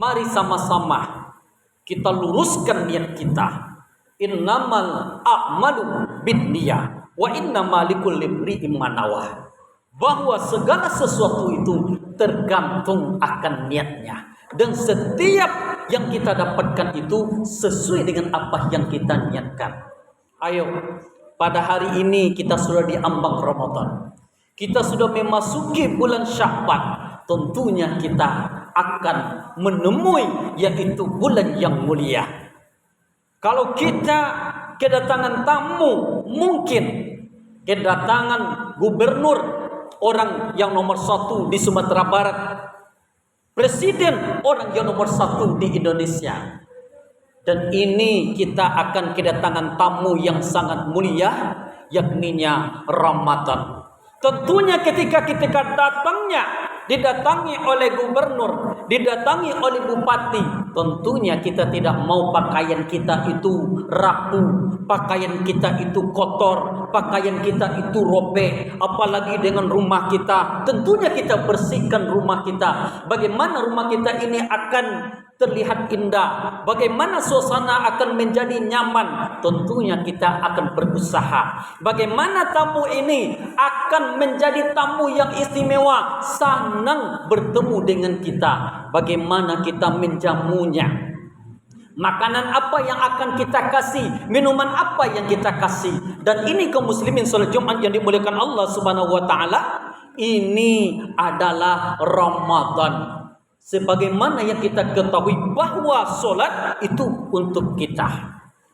Mari sama-sama kita luruskan niat kita. Innamal a'malu binniyah wa innamal likulli imri'in ma nawaa. Bahwa segala sesuatu itu tergantung akan niatnya, dan setiap yang kita dapatkan itu sesuai dengan apa yang kita niatkan. Ayo, pada hari ini kita sudah di ambang Ramadan, kita sudah memasuki bulan Sya'ban. Tentunya kita akan menemui yaitu bulan yang mulia. Kalau kita kedatangan tamu, mungkin kedatangan gubernur, orang yang nomor 1 di Sumatera Barat, presiden, orang yang nomor 1 di Indonesia. Dan ini kita akan kedatangan tamu yang sangat mulia, yakninya Ramadan. Tentunya ketika kita datangnya, didatangi oleh gubernur, didatangi oleh bupati, tentunya kita tidak mau pakaian kita itu rapuh, pakaian kita itu kotor, pakaian kita itu robek, apalagi dengan rumah kita. Tentunya kita bersihkan rumah kita. Bagaimana rumah kita ini akan terlihat indah, bagaimana suasana akan menjadi nyaman, tentunya kita akan berusaha. Bagaimana tamu ini akan menjadi tamu yang istimewa, senang bertemu dengan kita, bagaimana kita menjamunya, makanan apa yang akan kita kasih, minuman apa yang kita kasih. Dan ini kaum muslimin salat Jumat yang dimuliakan Allah Subhanahu wa taala, ini adalah Ramadan. Sebagaimana yang kita ketahui bahwa solat itu untuk kita,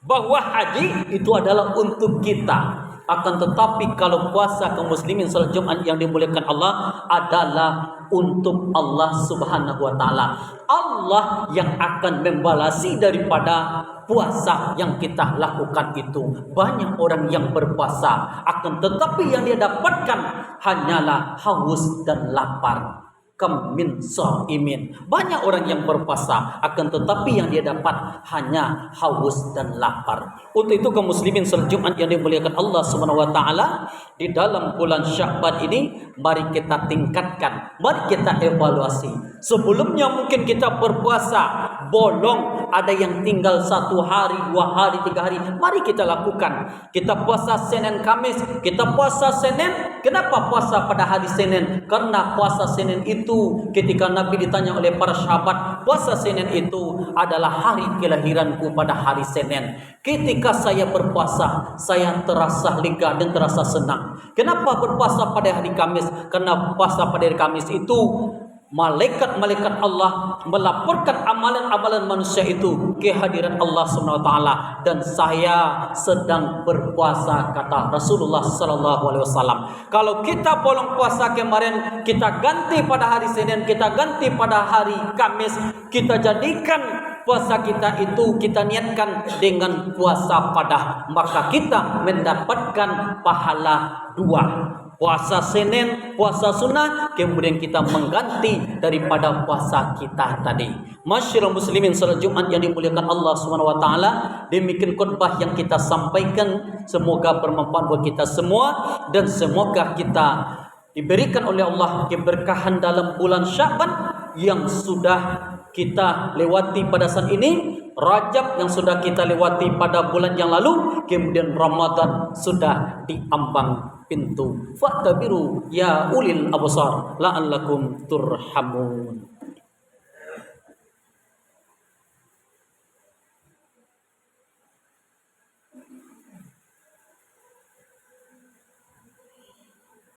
bahwa haji itu adalah untuk kita. Akan tetapi kalau puasa kaum muslimin salat Jumat yang dimuliakan Allah adalah untuk Allah Subhanahu wa taala. Allah yang akan membalasi daripada puasa yang kita lakukan itu. Banyak orang yang berpuasa, akan tetapi yang dia dapatkan hanyalah haus dan lapar. Kam min shaimin. Banyak orang yang berpuasa, akan tetapi yang dia dapat hanya haus dan lapar. Untuk itu kaum muslimin salat Jumat yang dimuliakan Allah Subhanahu wa taala, di dalam bulan Sya'ban ini mari kita tingkatkan, mari kita evaluasi. Sebelumnya mungkin kita berpuasa bolong, ada yang tinggal 1 hari, 2 hari, 3 hari. Mari kita lakukan. Kita puasa Senin Kamis, kita puasa Senin. Kenapa puasa pada hari Senin? Karena puasa Senin itu ketika Nabi ditanya oleh para sahabat, puasa Senin itu adalah hari kelahiranku pada hari Senin. Ketika saya berpuasa, saya terasa lega dan terasa senang. Kenapa berpuasa pada hari Kamis? Karena puasa pada hari Kamis itu malaikat-malaikat Allah melaporkan amalan-amalan manusia itu ke hadirat Allah Subhanahu wa taala, dan saya sedang berpuasa, kata Rasulullah sallallahu alaihi wasallam. Kalau kita bolong puasa kemarin, kita ganti pada hari Senin, kita ganti pada hari Kamis, kita jadikan puasa kita itu, kita niatkan dengan puasa padah, maka kita mendapatkan pahala 2. Puasa Senin, puasa sunnah, kemudian kita mengganti daripada puasa kita tadi. Masyaallah muslimin salat Jumat yang dimuliakan Allah Subhanahu wa taala, demikian khutbah yang kita sampaikan, semoga bermanfaat buat kita semua, dan semoga kita diberikan oleh Allah keberkahan dalam bulan Sya'ban yang sudah kita lewati pada saat ini, Rajab yang sudah kita lewati pada bulan yang lalu, kemudian Ramadan sudah di ambang pintu. Fa'tabiru ya ulil absar la'allakum turhamun.